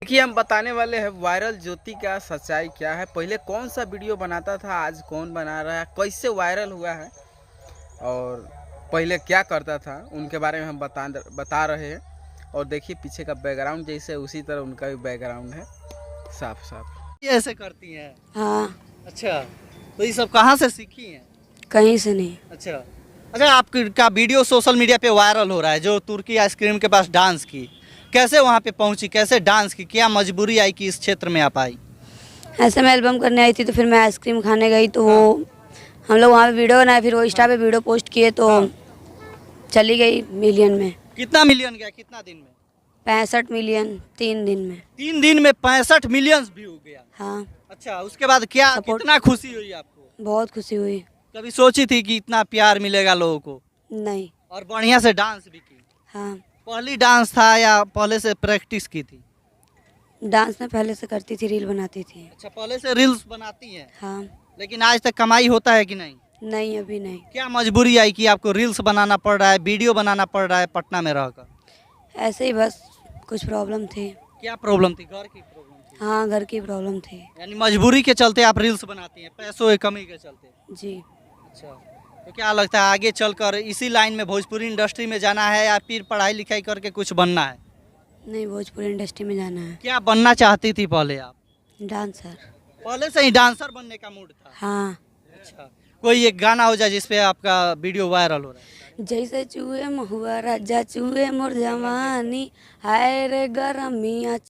देखिए हम बताने वाले हैं वायरल ज्योति का सच्चाई क्या है। पहले कौन सा वीडियो बनाता था, आज कौन बना रहा है, कैसे वायरल हुआ है और पहले क्या करता था, उनके बारे में हम बता रहे हैं। और देखिए पीछे का बैकग्राउंड जैसे उसी तरह उनका भी बैकग्राउंड है, साफ साफ। ये ऐसे करती हैं? हाँ। अच्छा, तो ये सब कहाँ से सीखी हैं? कहीं से नहीं। अच्छा अच्छा, आपका वीडियो सोशल मीडिया पे वायरल हो रहा है, जो तुर्की आइसक्रीम के पास डांस की, कैसे वहाँ पे पहुँची, कैसे डांस की, क्या मजबूरी आई कि इस क्षेत्र में आप आई? ऐसे मैं एल्बम करने आई थी तो फिर मैं आइसक्रीम खाने गई तो वो हम लोग वहाँ पे वीडियो बनाए, फिर वो इंस्टा पे वीडियो पोस्ट किए तो चली गई मिलियन में। कितना मिलियन गया, कितना दिन में? 65 मिलियन 3 दिन में। 3 दिन में 65 मिलियन व्यू गया? हाँ। अच्छा, उसके बाद क्या, कितना खुशी हुई आपको? बहुत खुशी हुई। कभी सोची थी कि इतना प्यार मिलेगा लोगों को? नहीं। और बढ़िया से डांस भी की? हाँ। पहली डांस था या पहले से प्रैक्टिस की थी? डांस में पहले से करती थी, रील बनाती थी। अच्छा, पहले से रील्स बनाती हैं? हाँ। लेकिन आज तक कमाई होता है कि नहीं? नहीं, अभी नहीं। क्या मजबूरी आई कि आपको रील्स बनाना पड़ रहा है, वीडियो बनाना पड़ रहा है पटना में रहकर? ऐसे ही बस कुछ प्रॉब्लम थी। क्या प्रॉब्लम थी? घर की प्रॉब्लम थी? हाँ, घर की प्रॉब्लम थी। यानी मजबूरी के चलते आप रील्स बनाती हैं, पैसों की कमी के चलते? जी। अच्छा, तो क्या लगता है आगे चलकर इसी लाइन में भोजपुरी इंडस्ट्री में जाना है या फिर पढ़ाई लिखाई करके कुछ बनना है? नहीं, भोजपुरी इंडस्ट्री में जाना है। क्या बनना चाहती थी पहले आप? डांसर। पहले से ही डांसर बनने का मूड था? हाँ। अच्छा, कोई एक गाना हो जाए जिसपे आपका वीडियो वायरल हो रहा है? जैसे चूहे महुआ राजा चूहे मोर जवानी, हाय रे गरमिया